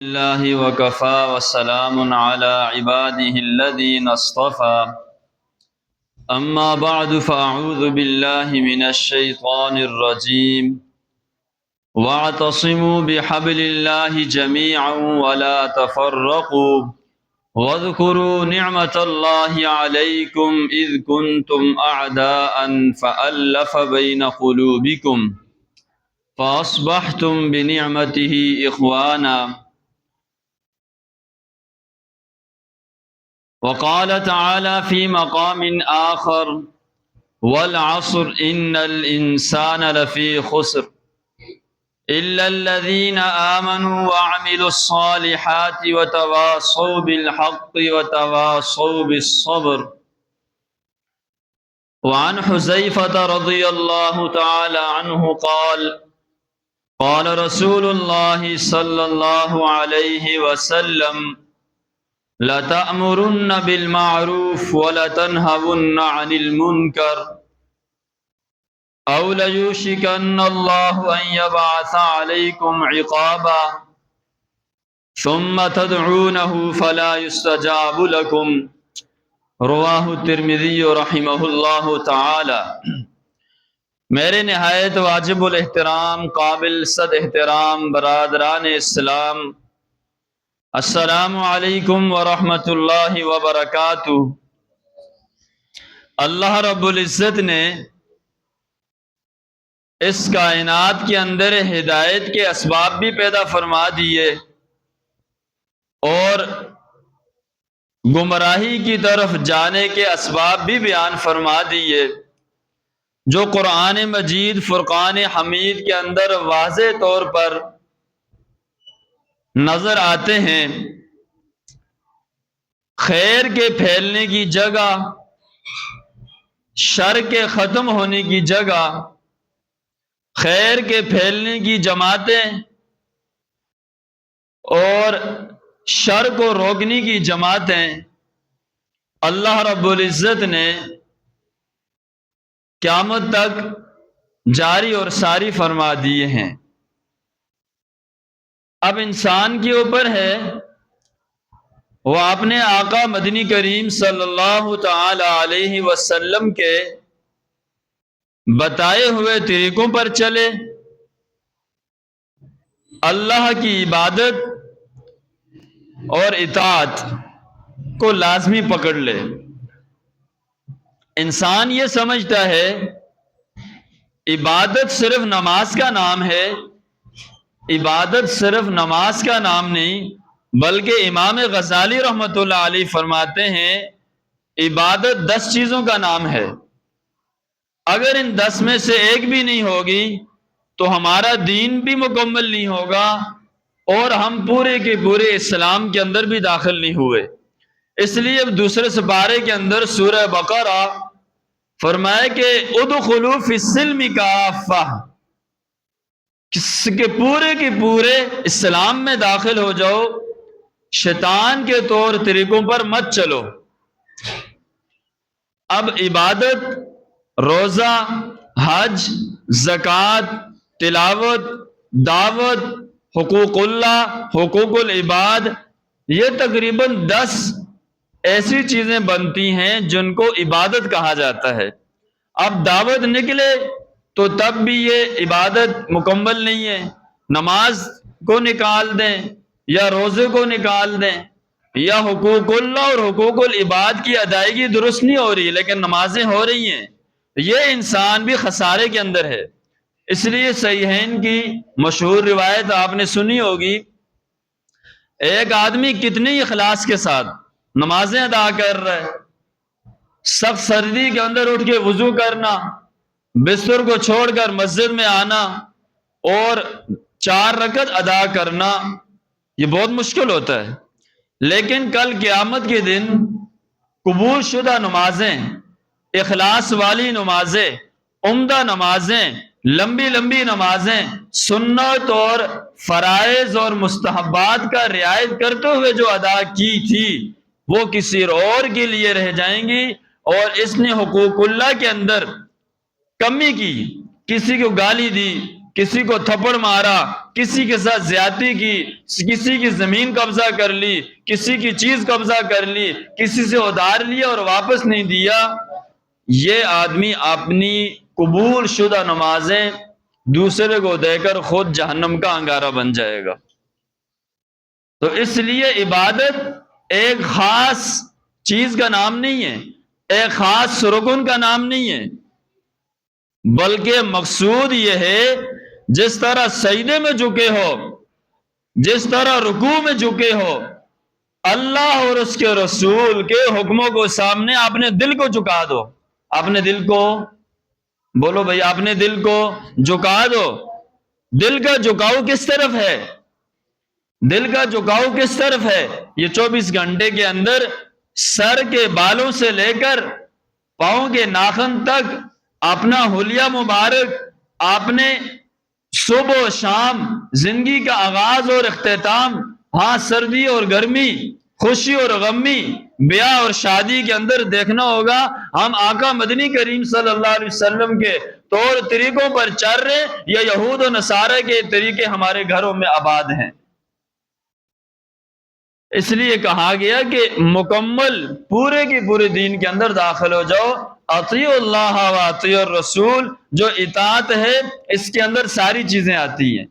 الله وكفى وسلام على عباده الذين اصطفى أما بعد فأعوذ بالله من الشيطان الرجيم واعتصموا بحبل الله جميعا ولا تفرقوا واذكروا نعمة الله عليكم إذ كنتم أعداء فألف بين قلوبكم فأصبحتم بنعمته إخوانا وقال تعالى في مقام آخر والعصر إن الإنسان لفي خسر إلا الذين آمنوا وعملوا الصالحات وتواصوا بالحق وتواصوا بالصبر. وعن حذيفة رضي الله تعالى عنه قال قال رسول الله صلى الله عليه وسلم لَتَأْمُرُنَّ بِالْمَعْرُوفِ وَلَتَنْهَوُنَّ عَنِ الْمُنْكَرِ أَوْ لَيُوشِكَنَّ اللَّهُ أَنْ يَبْعَثَ عَلَيْكُمْ عِقَابًا ثُمَّ تَدْعُونَهُ فَلَا يُسْتَجَابُ لَكُمْ رواہ الترمذی رحمہ اللہ تعالی۔ میرے نہایت واجب الاحترام قابل صد احترام برادران اسلام، السلام علیکم ورحمۃ اللہ وبرکاتہ۔ اللہ رب العزت نے اس کائنات کے اندر ہدایت کے اسباب بھی پیدا فرما دیے اور گمراہی کی طرف جانے کے اسباب بھی بیان فرما دیے، جو قرآن مجید فرقان حمید کے اندر واضح طور پر نظر آتے ہیں۔ خیر کے پھیلنے کی جگہ، شر کے ختم ہونے کی جگہ، خیر کے پھیلنے کی جماعتیں اور شر کو روکنے کی جماعتیں اللہ رب العزت نے قیامت تک جاری اور ساری فرما دیے ہیں۔ اب انسان کے اوپر ہے وہ اپنے آقا مدنی کریم صلی اللہ تعالی علیہ وسلم کے بتائے ہوئے طریقوں پر چلے، اللہ کی عبادت اور اطاعت کو لازمی پکڑ لے۔ انسان یہ سمجھتا ہے عبادت صرف نماز کا نام ہے، عبادت صرف نماز کا نام نہیں بلکہ امام غزالی رحمۃ اللہ علیہ فرماتے ہیں عبادت 10 چیزوں کا نام ہے، اگر ان 10 میں سے ایک بھی نہیں ہوگی تو ہمارا دین بھی مکمل نہیں ہوگا اور ہم پورے کے پورے اسلام کے اندر بھی داخل نہیں ہوئے۔ اس لیے اب دوسرے سپارے کے اندر سورہ بقرہ فرمائے کہ ادخلوا فی السلم کافہ، کہ پورے کے پورے اسلام میں داخل ہو جاؤ، شیطان کے طور طریقوں پر مت چلو۔ اب عبادت، روزہ، حج، زکوٰۃ، تلاوت، دعوت، حقوق اللہ، حقوق العباد، یہ تقریباً 10 ایسی چیزیں بنتی ہیں جن کو عبادت کہا جاتا ہے۔ اب دعوت نکلے تو تب بھی یہ عبادت مکمل نہیں ہے، نماز کو نکال دیں یا روزے کو نکال دیں یا حقوق اللہ اور حقوق العباد کی ادائیگی درست نہیں ہو رہی لیکن نمازیں ہو رہی ہیں، یہ انسان بھی خسارے کے اندر ہے۔ اس لیے صحیحین کی مشہور روایت آپ نے سنی ہوگی، ایک آدمی کتنی اخلاص کے ساتھ نمازیں ادا کر رہا ہے، سخت سردی کے اندر اٹھ کے وضو کرنا، بستر کو چھوڑ کر مسجد میں آنا اور 4 رکعت ادا کرنا، یہ بہت مشکل ہوتا ہے، لیکن کل قیامت کے دن قبول شدہ نمازیں، اخلاص والی نمازیں، عمدہ نمازیں، لمبی لمبی نمازیں، سنت اور فرائض اور مستحبات کا رعایت کرتے ہوئے جو ادا کی تھی وہ کسی اور کے لیے رہ جائیں گی، اور اس نے حقوق اللہ کے اندر کمی کی، کسی کو گالی دی، کسی کو تھپڑ مارا، کسی کے ساتھ زیادتی کی، کسی کی زمین قبضہ کر لی، کسی کی چیز قبضہ کر لی، کسی سے ادھار لیا اور واپس نہیں دیا، یہ آدمی اپنی قبول شدہ نمازیں دوسرے کو دے کر خود جہنم کا انگارہ بن جائے گا۔ تو اس لیے عبادت ایک خاص چیز کا نام نہیں ہے، ایک خاص رکن کا نام نہیں ہے، بلکہ مقصود یہ ہے جس طرح سجدے میں جھکے ہو، جس طرح رکوع میں جھکے ہو، اللہ اور اس کے رسول کے حکموں کو سامنے اپنے دل کو جھکا دو، اپنے دل کو، بولو بھائی، اپنے دل کو جھکا دو۔ دل کا جھکاؤ کس طرف ہے؟ دل کا جھکاؤ کس طرف ہے؟ یہ 24 گھنٹے کے اندر سر کے بالوں سے لے کر پاؤں کے ناخن تک اپنا حلیہ مبارک، اپنے صبح و شام زندگی کا آغاز اور اختتام، ہاں سردی اور گرمی، خوشی اور غمی، بیاہ اور شادی کے اندر دیکھنا ہوگا ہم آقا مدنی کریم صلی اللہ علیہ وسلم کے طور طریقوں پر چل رہے یا یہود و نصارہ کے طریقے ہمارے گھروں میں آباد ہیں۔ اس لیے کہا گیا کہ مکمل پورے کی پورے دین کے اندر داخل ہو جاؤ، اطیعوا اللہ و اطیعوا الرسول، جو اطاعت ہے اس کے اندر ساری چیزیں آتی ہیں۔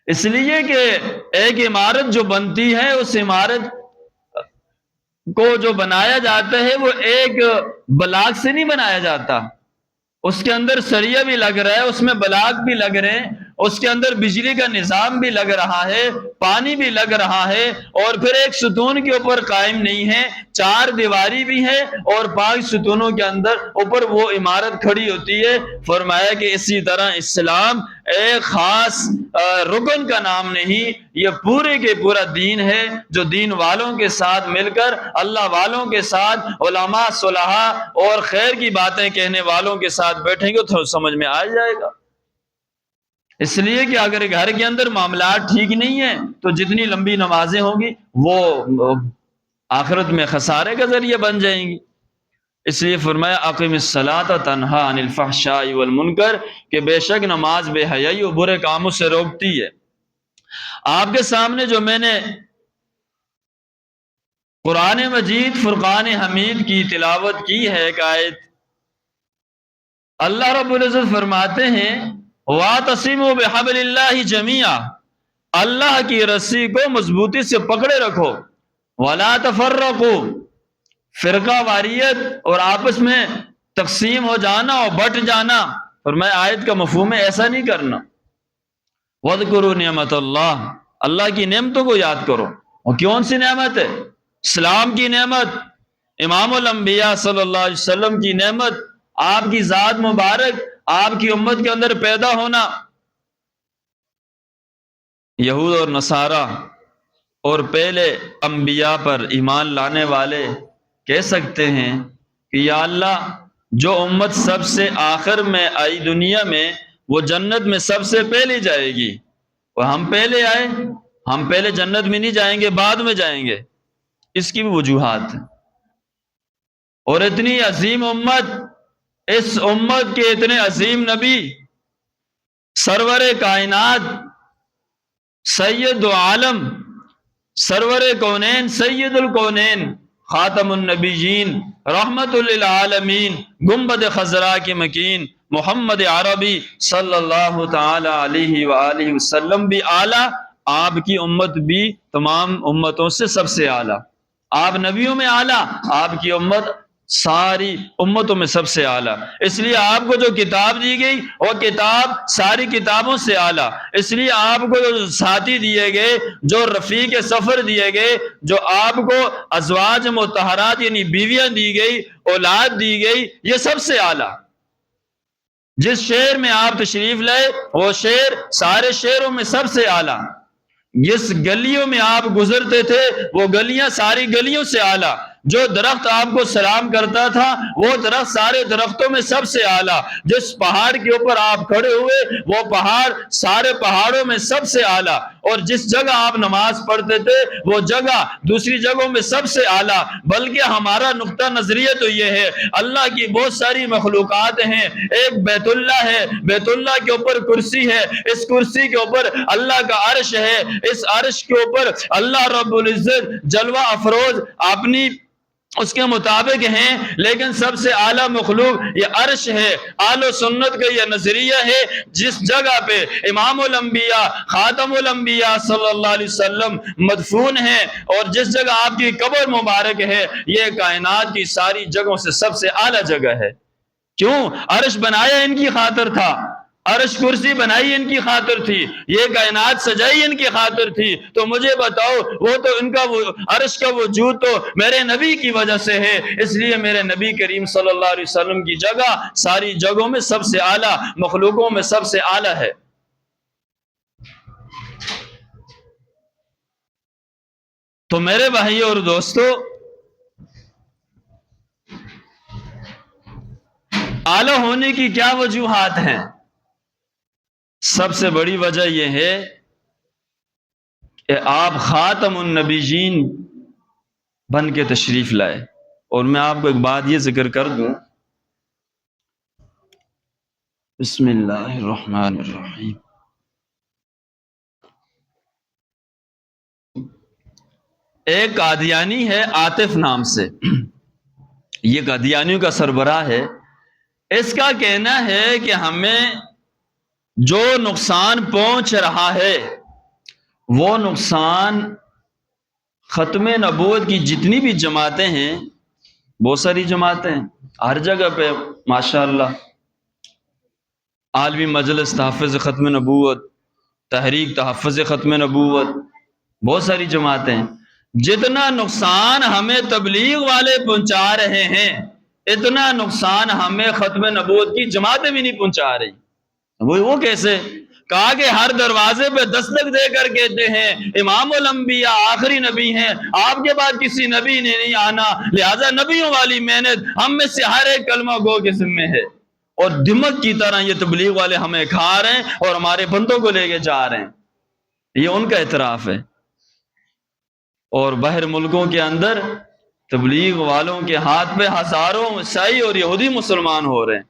اس لیے کہ ایک عمارت جو بنتی ہے، اس عمارت کو جو بنایا جاتا ہے وہ ایک بلاک سے نہیں بنایا جاتا، اس کے اندر سریہ بھی لگ رہا ہے، اس میں بلاک بھی لگ رہے ہیں، اس کے اندر بجلی کا نظام بھی لگ رہا ہے، پانی بھی لگ رہا ہے، اور پھر ایک ستون کے اوپر قائم نہیں ہے، 4 دیواری بھی ہے اور 5 ستونوں کے اندر اوپر وہ عمارت کھڑی ہوتی ہے۔ فرمایا کہ اسی طرح اسلام ایک خاص رکن کا نام نہیں، یہ پورے کے پورا دین ہے، جو دین والوں کے ساتھ مل کر، اللہ والوں کے ساتھ، علماء صلحاء اور خیر کی باتیں کہنے والوں کے ساتھ بیٹھیں گے تو سمجھ میں آ جائے گا۔ اس لیے کہ اگر گھر کے اندر معاملات ٹھیک نہیں ہیں تو جتنی لمبی نمازیں ہوں گی وہ آخرت میں خسارے کا ذریعہ بن جائیں گی۔ اس لیے فرمایا اقم الصلاۃ تنہا عن الفحشاء والمنکر، کہ بے شک نماز بے حیائی و برے کاموں سے روکتی ہے۔ آپ کے سامنے جو میں نے قرآن مجید فرقان حمید کی تلاوت کی ہے ایک آیت، اللہ رب العزت فرماتے ہیں وَاعْتَصِمُوا بِحَبْلِ اللَّهِ جَمِيعًا، اللہ کی رسی کو مضبوطی سے پکڑے رکھو، وَلَا تَفَرَّقُوا، فرقہ واریت اور آپس میں تقسیم ہو جانا اور بٹ جانا، فرمایا آیت کا مفہوم ہے ایسا نہیں کرنا۔ وَاذْكُرُوا نِعْمَتَ اللَّهِ، اللہ کی نعمتوں کو یاد کرو۔ اور کون سی نعمت ہے؟ اسلام کی نعمت، امام الانبیاء صلی اللہ علیہ وسلم کی نعمت، آپ کی ذات مبارک، آپ کی امت کے اندر پیدا ہونا۔ یہود اور نصارہ اور پہلے انبیاء پر ایمان لانے والے کہہ سکتے ہیں کہ یا اللہ، جو امت سب سے آخر میں آئی دنیا میں وہ جنت میں سب سے پہلے جائے گی، اور ہم پہلے آئے، ہم پہلے جنت میں نہیں جائیں گے، بعد میں جائیں گے۔ اس کی بھی وجوہات ہیں۔ اور اتنی عظیم امت، اس امت کے اتنے عظیم نبی، سرور کائنات، سید عالم، سرور کونین، سید الکونین، خاتم النبیین، رحمت للعالمین، گنبد خضراء کی مکین، محمد عربی صلی اللہ تعالی علیہ وآلہ وسلم بھی اعلیٰ، آپ کی امت بھی تمام امتوں سے سب سے اعلیٰ۔ آپ نبیوں میں اعلیٰ، آپ کی امت ساری امتوں میں سب سے اعلیٰ۔ اس لیے آپ کو جو کتاب دی گئی وہ کتاب ساری کتابوں سے اعلیٰ۔ اس لیے آپ کو جو ساتھی دیے گئے، جو رفیق سفر دیے گئے، جو آپ کو ازواج مطہرات یعنی بیویاں دی گئی، اولاد دی گئی، یہ سب سے اعلیٰ۔ جس شہر میں آپ تشریف لائے وہ شہر سارے شہروں میں سب سے اعلیٰ۔ جس گلیوں میں آپ گزرتے تھے وہ گلیاں ساری گلیوں سے اعلیٰ۔ جو درخت آپ کو سلام کرتا تھا وہ درخت سارے درختوں میں سب سے اعلیٰ، جس پہاڑ کے اوپر آپ کھڑے ہوئے وہ پہاڑ سارے پہاڑوں میں سب سے اعلیٰ، اور جس جگہ آپ نماز پڑھتے تھے وہ جگہ دوسری جگہوں میں سب سے اعلیٰ۔ بلکہ ہمارا نقطہ نظریہ تو یہ ہے، اللہ کی بہت ساری مخلوقات ہیں، ایک بیت اللہ ہے، بیت اللہ کے اوپر کرسی ہے، اس کرسی کے اوپر اللہ کا عرش ہے، اس عرش کے اوپر اللہ رب العزت جلوہ افروز اپنی اس کے مطابق ہیں، لیکن سب سے اعلیٰ مخلوق یہ عرش ہے۔ اہل سنت کا یہ نظریہ ہے، جس جگہ پہ امام الانبیاء خاتم الانبیاء صلی اللہ علیہ وسلم مدفون ہیں اور جس جگہ آپ کی قبر مبارک ہے، یہ کائنات کی ساری جگہوں سے سب سے اعلیٰ جگہ ہے۔ کیوں؟ عرش بنایا ان کی خاطر تھا، عرش کرسی بنائی ان کی خاطر تھی، یہ کائنات سجائی ان کی خاطر تھی۔ تو مجھے بتاؤ، وہ تو ان کا وہ عرش کا وجود تو میرے نبی کی وجہ سے ہے، اس لیے میرے نبی کریم صلی اللہ علیہ وسلم کی جگہ ساری جگہوں میں سب سے اعلیٰ، مخلوقوں میں سب سے اعلیٰ ہے۔ تو میرے بھائیوں اور دوستو، اعلیٰ ہونے کی کیا وجوہات ہیں؟ سب سے بڑی وجہ یہ ہے کہ آپ خاتم النبیین بن کے تشریف لائے۔ اور میں آپ کو ایک بات یہ ذکر کر دوں، بسم اللہ الرحمن الرحیم۔ ایک قادیانی ہے عاطف نام سے، یہ قادیانیوں کا سربراہ ہے۔ اس کا کہنا ہے کہ ہمیں جو نقصان پہنچ رہا ہے وہ نقصان ختم نبوت کی جتنی بھی جماعتیں ہیں، بہت ساری جماعتیں ہیں ہر جگہ پہ ماشاءاللہ، عالمی مجلس تحفظ ختم نبوت، تحریک تحفظ ختم نبوت، بہت ساری جماعتیں ہیں۔ جتنا نقصان ہمیں تبلیغ والے پہنچا رہے ہیں اتنا نقصان ہمیں ختم نبوت کی جماعتیں بھی نہیں پہنچا رہی۔ وہ کیسے؟ کہا کہ ہر دروازے پہ دستک دے کر کہتے ہیں امام الانبیاء آخری نبی ہیں، آپ کے بعد کسی نبی نے نہیں آنا، لہذا نبیوں والی محنت ہم میں سے ہر ایک کلمہ گو کے ذمہ ہے۔ اور دمک کی طرح یہ تبلیغ والے ہمیں کھا رہے ہیں اور ہمارے بندوں کو لے کے جا رہے ہیں، یہ ان کا اعتراف ہے۔ اور باہر ملکوں کے اندر تبلیغ والوں کے ہاتھ پہ ہزاروں عیسائی اور یہودی مسلمان ہو رہے ہیں۔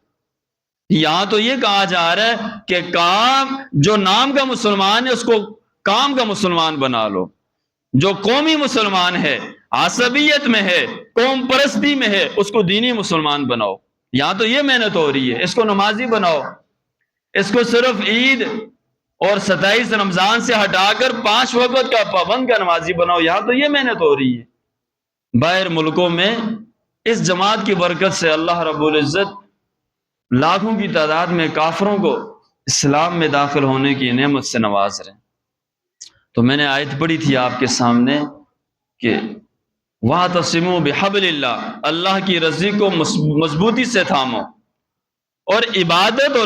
یہاں تو یہ کہا جا رہا ہے کہ کام جو نام کا مسلمان ہے اس کو کام کا مسلمان بنا لو، جو قومی مسلمان ہے، عصبیت میں ہے، قوم پرستی میں ہے، اس کو دینی مسلمان بناؤ۔ یہاں تو یہ محنت ہو رہی ہے، اس کو نمازی بناؤ، اس کو صرف عید اور 27 رمضان سے ہٹا کر 5 وقت کا پابند کا نمازی بناؤ۔ یہاں تو یہ محنت ہو رہی ہے۔ باہر ملکوں میں اس جماعت کی برکت سے اللہ رب العزت لاکھوں کی تعداد میں کافروں کو اسلام میں داخل ہونے کی نعمت سے نواز رہے ہیں۔ تو میں نے آیت پڑھی تھی آپ کے سامنے کہ وَاعْتَصِمُوا بِحَبْلِ اللَّهِ، اللہ کی رضی کو مضبوطی سے تھامو۔ اور عبادت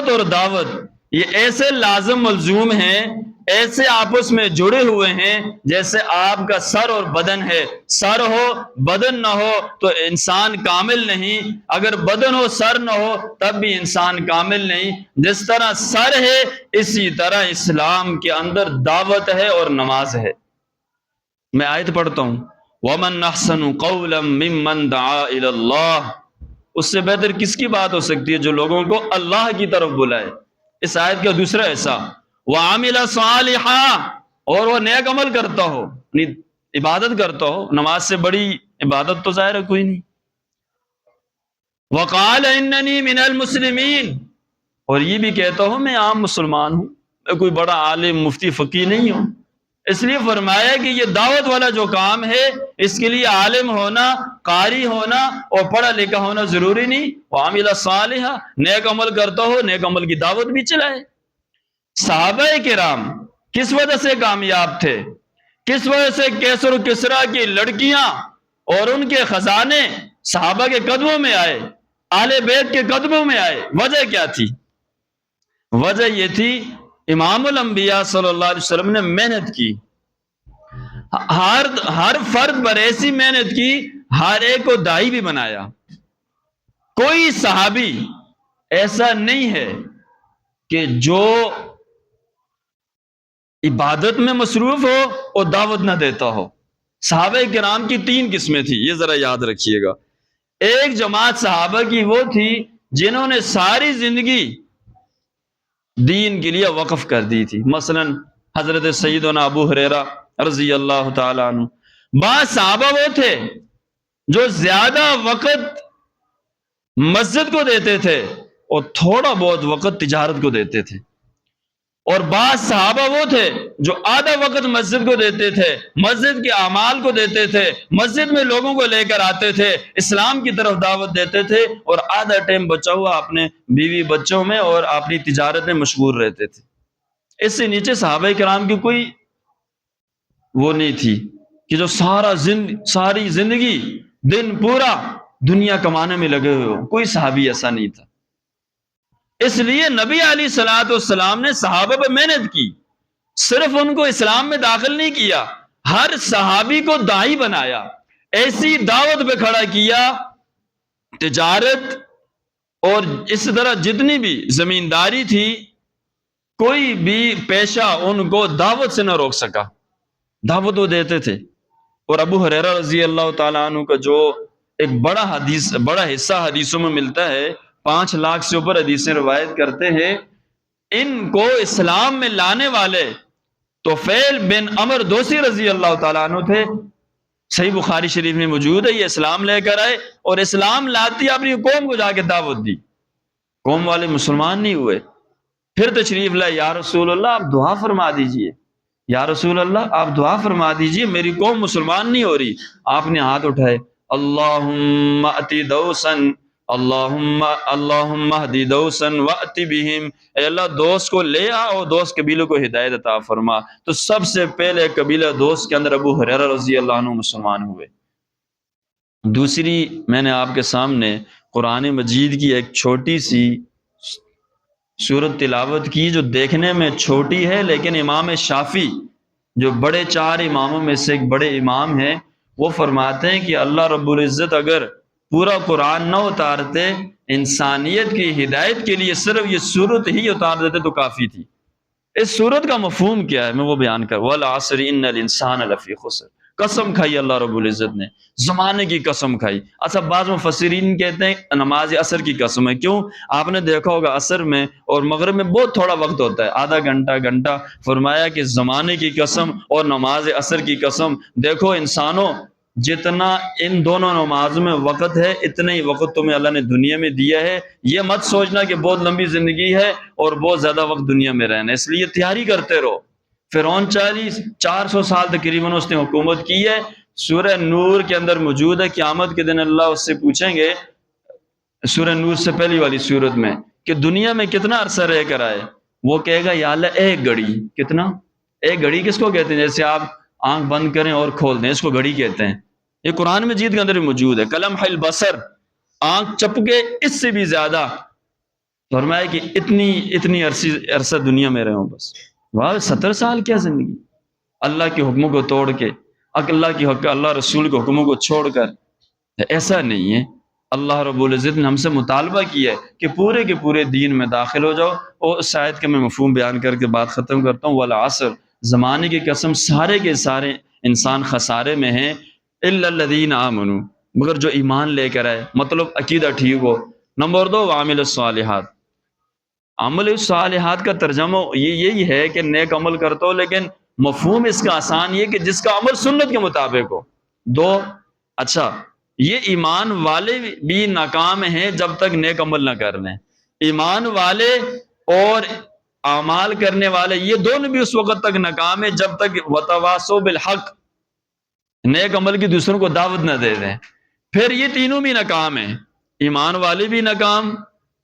اور دعوت یہ ایسے لازم ملزوم ہیں، ایسے آپس میں جڑے ہوئے ہیں جیسے آپ کا سر اور بدن ہے۔ سر ہو بدن نہ ہو تو انسان کامل نہیں، اگر بدن ہو سر نہ ہو تب بھی انسان کامل نہیں۔ جس طرح سر ہے اسی طرح اسلام کے اندر دعوت ہے اور نماز ہے۔ میں آیت پڑھتا ہوں، وَمَنْ أَحْسَنُ قَوْلًا مِّمَّنْ دَعَا إِلَى اللَّهِ، اس سے بہتر کس کی بات ہو سکتی ہے جو لوگوں کو اللہ کی طرف بلائے۔ اس آیت کا دوسرا حصہ، وَعَمِلَ صَالِحًا، اور وہ نیک عمل کرتا ہو، عبادت کرتا ہو، نماز سے بڑی عبادت تو ظاہر ہے کوئی نہیں۔ وَقَالَ إِنَّنِي مِنَ الْمُسْلِمِينَ، اور یہ بھی کہتا ہوں میں عام مسلمان ہوں، میں کوئی بڑا عالم مفتی فقیہ نہیں ہوں۔ اس لیے فرمایا کہ یہ دعوت والا جو کام ہے اس کے لیے عالم ہونا، قاری ہونا اور پڑھا لکھا ہونا ضروری نہیں۔ وَعَمِلَ صَالِحًا، نیک عمل کرتا ہو، نیک عمل کی دعوت بھی چلائے۔ صحابہ کرام کس وجہ سے کامیاب تھے؟ کس وجہ سے کیسر و کسرا کی لڑکیاں اور ان کے خزانے صحابہ کے قدموں میں آئے، اہل بیت کے قدموں میں آئے؟ وجہ کیا تھی؟ وجہ یہ تھی امام الانبیاء صلی اللہ علیہ وسلم نے محنت کی۔ ہر فرد پر ایسی محنت کی، ہر ایک کو دائی بھی بنایا۔ کوئی صحابی ایسا نہیں ہے کہ جو عبادت میں مصروف ہو اور دعوت نہ دیتا ہو۔ صحابہ کرام کی 3 قسمیں تھی، یہ ذرا یاد رکھیے گا۔ ایک جماعت صحابہ کی وہ تھی جنہوں نے ساری زندگی دین کے لیے وقف کر دی تھی، مثلا حضرت سیدنا ابو ہریرہ رضی اللہ تعالیٰ عنہ۔ بعض صحابہ وہ تھے جو زیادہ وقت مسجد کو دیتے تھے اور تھوڑا بہت وقت تجارت کو دیتے تھے، اور بعض صحابہ وہ تھے جو آدھا وقت مسجد کو دیتے تھے، مسجد کے اعمال کو دیتے تھے، مسجد میں لوگوں کو لے کر آتے تھے، اسلام کی طرف دعوت دیتے تھے، اور آدھا ٹائم بچا ہوا اپنے بیوی بچوں میں اور اپنی تجارت میں مشغول رہتے تھے۔ اس سے نیچے صحابہ کرام کی کوئی وہ نہیں تھی کہ جو ساری زندگی دن پورا دنیا کمانے میں لگے ہوئے ہو، کوئی صحابی ایسا نہیں تھا۔ اس لیے نبی علیہ الصلوۃ والسلام نے صحابہ پہ محنت کی، صرف ان کو اسلام میں داخل نہیں کیا، ہر صحابی کو داعی بنایا، ایسی دعوت پہ کھڑا کیا، تجارت اور اس طرح جتنی بھی زمینداری تھی، کوئی بھی پیشہ ان کو دعوت سے نہ روک سکا، دعوت وہ دیتے تھے۔ اور ابو ہریرہ رضی اللہ تعالیٰ عنہ کا جو ایک بڑا حصہ حدیثوں میں ملتا ہے، 5 لاکھ سے اوپر حدیثیں روایت کرتے ہیں، ان کو اسلام میں لانے والے طفیل بن عمر دوسی رضی اللہ تعالیٰ عنہ تھے۔ صحیح بخاری شریف میں موجود ہے، یہ اسلام لے کر آئے اور اسلام لاتی اپنی قوم کو جا کے دعوت دی، قوم والے مسلمان نہیں ہوئے۔ پھر تشریف لائے، یا رسول اللہ آپ دعا فرما دیجئے، یا رسول اللہ آپ دعا فرما دیجئے، میری قوم مسلمان نہیں ہو رہی۔ آپ نے ہاتھ اٹھائے، اللہم اتی دوسن، اللہم اہدی دوسن واتی بہم، اے اللہ دوست کو لے آ اور دوست قبیلوں کو ہدایت عطا فرما۔ تو سب سے پہلے قبیلہ دوست کے اندر ابو ہریرہ رضی اللہ عنہ مسلمان ہوئے۔ دوسری میں نے آپ کے سامنے قرآن مجید کی ایک چھوٹی سی سورت تلاوت کی، جو دیکھنے میں چھوٹی ہے، لیکن امام شافعی جو بڑے 4 اماموں میں سے ایک بڑے امام ہیں، وہ فرماتے ہیں کہ اللہ رب العزت اگر پورا قرآن نہ اتارتے، انسانیت کی ہدایت کے لیے صرف یہ سورت ہی اتار دیتے تو کافی تھی۔ اس سورت کا مفہوم کیا ہے میں وہ بیان کر، والعصر ان الانسان لفی خسر، قسم کھائی اللہ رب العزت نے، زمانے کی قسم کھائی۔ اچھا بعض مفسرین کہتے ہیں نماز عصر کی قسم ہے، کیوں؟ آپ نے دیکھا ہوگا عصر میں اور مغرب میں بہت تھوڑا وقت ہوتا ہے، آدھا گھنٹہ، فرمایا کہ زمانے کی قسم اور نماز عصر کی قسم، دیکھو انسانوں جتنا ان دونوں نمازوں میں وقت ہے، اتنا ہی وقت تمہیں اللہ نے دنیا میں دیا ہے۔ یہ مت سوچنا کہ بہت لمبی زندگی ہے اور بہت زیادہ وقت دنیا میں رہنا، اس لیے تیاری کرتے رہو۔ فرعون 400 سال تقریباً اس نے حکومت کی ہے، سورہ نور کے اندر موجود ہے، قیامت کے دن اللہ اس سے پوچھیں گے، سورہ نور سے پہلی والی سورت میں، کہ دنیا میں کتنا عرصہ رہ کر آئے؟ وہ کہے گا یا اللہ ایک گھڑی۔ کتنا؟ ایک گھڑی کس کو کہتے ہیں؟ جیسے آپ آنکھ بند کریں اور کھول دیں، اس کو گھڑی کہتے ہیں۔ یہ قرآن مجید کے اندر بھی موجود ہے، کلمح البصر، آنکھ چپکے اس سے بھی زیادہ، فرمایا کہ اتنی عرصہ دنیا میں رہوں بس۔ واہ 70 سال کیا زندگی، اللہ کے حکموں کو توڑ کے، اللہ رسول کے حکموں کو چھوڑ کر۔ ایسا نہیں ہے، اللہ رب العزت نے ہم سے مطالبہ کیا ہے کہ پورے کے پورے دین میں داخل ہو جاؤ۔ اور اس آیت کا میں مفہوم بیان کر کے بات ختم کرتا ہوں، والعصر، زمانے کی قسم، سارے کے سارے انسان خسارے میں ہیں، الا الذین آمنوا، مگر جو ایمان لے کر آئے، مطلب عقیدہ ٹھیک ہو۔ نمبر 2 وعمل الصالحات، عمل الصالحات کا ترجمہ یہی ہے کہ نیک عمل کرتا ہو، لیکن مفہوم اس کا آسان یہ کہ جس کا عمل سنت کے مطابق ہو۔ 2 اچھا یہ ایمان والے بھی ناکام ہیں جب تک نیک عمل نہ کر لیں، ایمان والے اور اعمال کرنے والے یہ دونوں بھی اس وقت تک ناکام ہیں جب تک وتواصوا بالحق، نیک عمل کی دوسروں کو دعوت نہ دے دیں۔ پھر یہ تینوں بھی ناکام ہیں، ایمان والے بھی ناکام،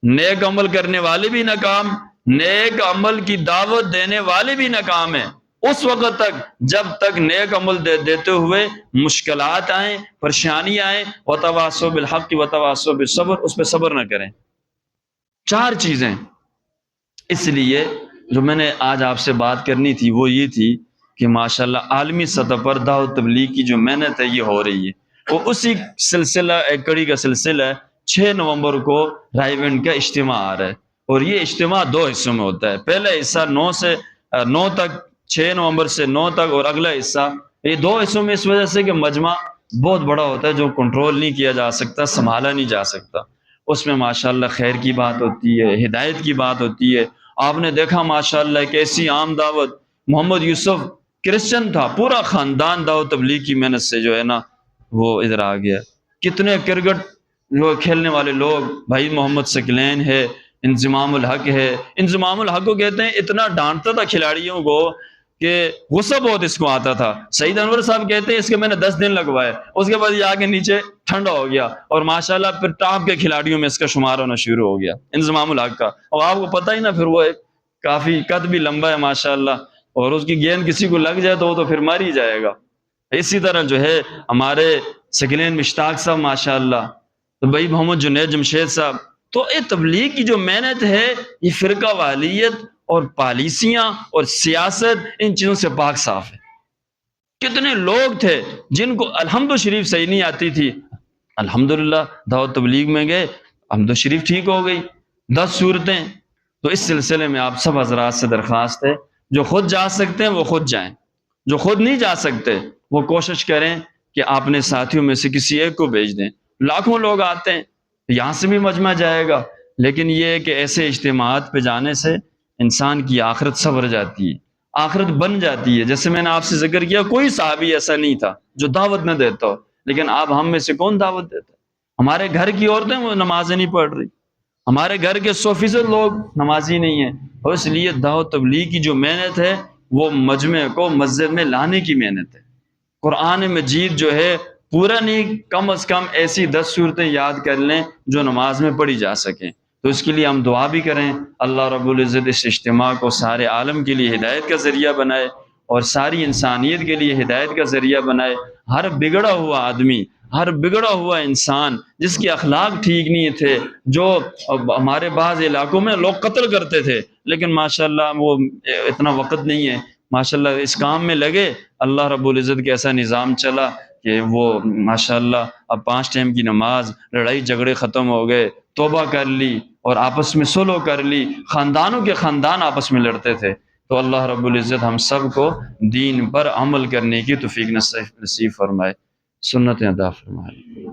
نیک عمل کرنے والے بھی ناکام، نیک عمل کی دعوت دینے والے بھی ناکام ہیں اس وقت تک جب تک نیک عمل دیتے ہوئے مشکلات آئیں، پریشانی آئیں، وتواصوا بالحق وتواصوا بالصبر، اس پہ صبر نہ کریں۔ 4 چیزیں۔ اس لیے جو میں نے آج آپ سے بات کرنی تھی وہ یہ تھی کہ ماشاءاللہ عالمی سطح پر دعوت تبلیغ کی جو محنت ہے یہ ہو رہی ہے، وہ اسی سلسلہ ایک کڑی کا سلسلہ ہے۔ 6 نومبر کو رائے گنج کا اجتماع آ رہا ہے، اور یہ اجتماع 2 حصوں میں ہوتا ہے۔ پہلا حصہ 9 تک، 6 نومبر سے 9 تک، اور اگلا حصہ یہ 2 حصوں میں اس وجہ سے کہ مجمع بہت بڑا ہوتا ہے، جو کنٹرول نہیں کیا جا سکتا، سنبھالا نہیں جا سکتا۔ اس میں ماشاءاللہ خیر کی بات ہوتی ہے، ہدایت کی بات ہوتی ہے۔ آپ نے دیکھا ماشاءاللہ ایک ایسی عام دعوت، محمد یوسف کرسچن تھا، پورا خاندان دعوت تبلیغ کی محنت سے جو ہے نا وہ ادھر آ گیا۔ کتنے کرکٹ کھیلنے والے لوگ، بھائی محمد ثقلین ہے، انضمام الحق ہے۔ انضمام الحق کو کہتے ہیں اتنا ڈانٹتا تھا کھلاڑیوں کو کہ غصہ بہت اس کو آتا تھا۔ سعید انور صاحب کہتے ہیں اس کے میں نے 10 دن لگوائے، اس کے بعد یہ آگے نیچے ٹھنڈا ہو گیا، اور ماشاءاللہ پھر ٹاپ کے کھلاڑیوں میں اس کا شمار ہونا شروع ہو گیا انضمام الحق کا۔ اور آپ کو پتہ ہی نا، پھر وہ ایک کافی قد بھی لمبا ہے ماشاءاللہ، اور اس کی گیند کسی کو لگ جائے تو وہ تو پھر مر ہی جائے گا۔ اسی طرح جو ہے ہمارے ثقلین مشتاق صاحب ماشاءاللہ، تو بھائی محمد جنید جمشید صاحب، تو یہ تبلیغ کی جو محنت ہے یہ فرقہ والیت اور پالیسیاں اور سیاست ان چیزوں سے پاک صاف ہے۔ کتنے لوگ تھے جن کو الحمد شریف صحیح نہیں آتی تھی، الحمدللہ دعوت تبلیغ میں گئے، الحمد شریف ٹھیک ہو گئی، 10 صورتیں۔ تو اس سلسلے میں آپ سب حضرات سے درخواست ہے، جو خود جا سکتے ہیں وہ خود جائیں، جو خود نہیں جا سکتے وہ کوشش کریں کہ اپنے ساتھیوں میں سے کسی ایک کو بھیج دیں۔ لاکھوں لوگ آتے ہیں، یہاں سے بھی مجمع جائے گا، لیکن یہ ہے کہ ایسے اجتماعات پہ جانے سے انسان کی آخرت سنور جاتی ہے، آخرت بن جاتی ہے۔ جیسے میں نے آپ سے ذکر کیا، کوئی صحابی ایسا نہیں تھا جو دعوت نہ دیتا ہو، لیکن اب ہم میں سے کون دعوت دیتا ہے؟ ہمارے گھر کی عورتیں وہ نمازیں نہیں پڑھ رہی، ہمارے گھر کے 100% لوگ نمازی نہیں ہیں، اور اس لیے دعوت تبلیغ کی جو محنت ہے وہ مجمع کو مسجد میں لانے کی محنت ہے۔ قرآن مجید جو ہے پورا نہیں، کم از کم ایسی 10 صورتیں یاد کر لیں جو نماز میں پڑھی جا سکیں۔ تو اس کے لیے ہم دعا بھی کریں، اللہ رب العزت اس اجتماع کو سارے عالم کے لیے ہدایت کا ذریعہ بنائے، اور ساری انسانیت کے لیے ہدایت کا ذریعہ بنائے۔ ہر بگڑا ہوا آدمی، ہر بگڑا ہوا انسان جس کے اخلاق ٹھیک نہیں تھے، جو ہمارے بعض علاقوں میں لوگ قتل کرتے تھے، لیکن ماشاءاللہ وہ اتنا وقت نہیں ہے، ماشاءاللہ اس کام میں لگے، اللہ رب العزت کا ایسا نظام چلا کہ وہ ماشاءاللہ اب 5 ٹائم کی نماز، لڑائی جھگڑے ختم ہو گئے، توبہ کر لی اور آپس میں صلح کر لی۔ خاندانوں کے خاندان آپس میں لڑتے تھے۔ تو اللہ رب العزت ہم سب کو دین پر عمل کرنے کی توفیق نصیب فرمائے، سنت ادا فرمائے۔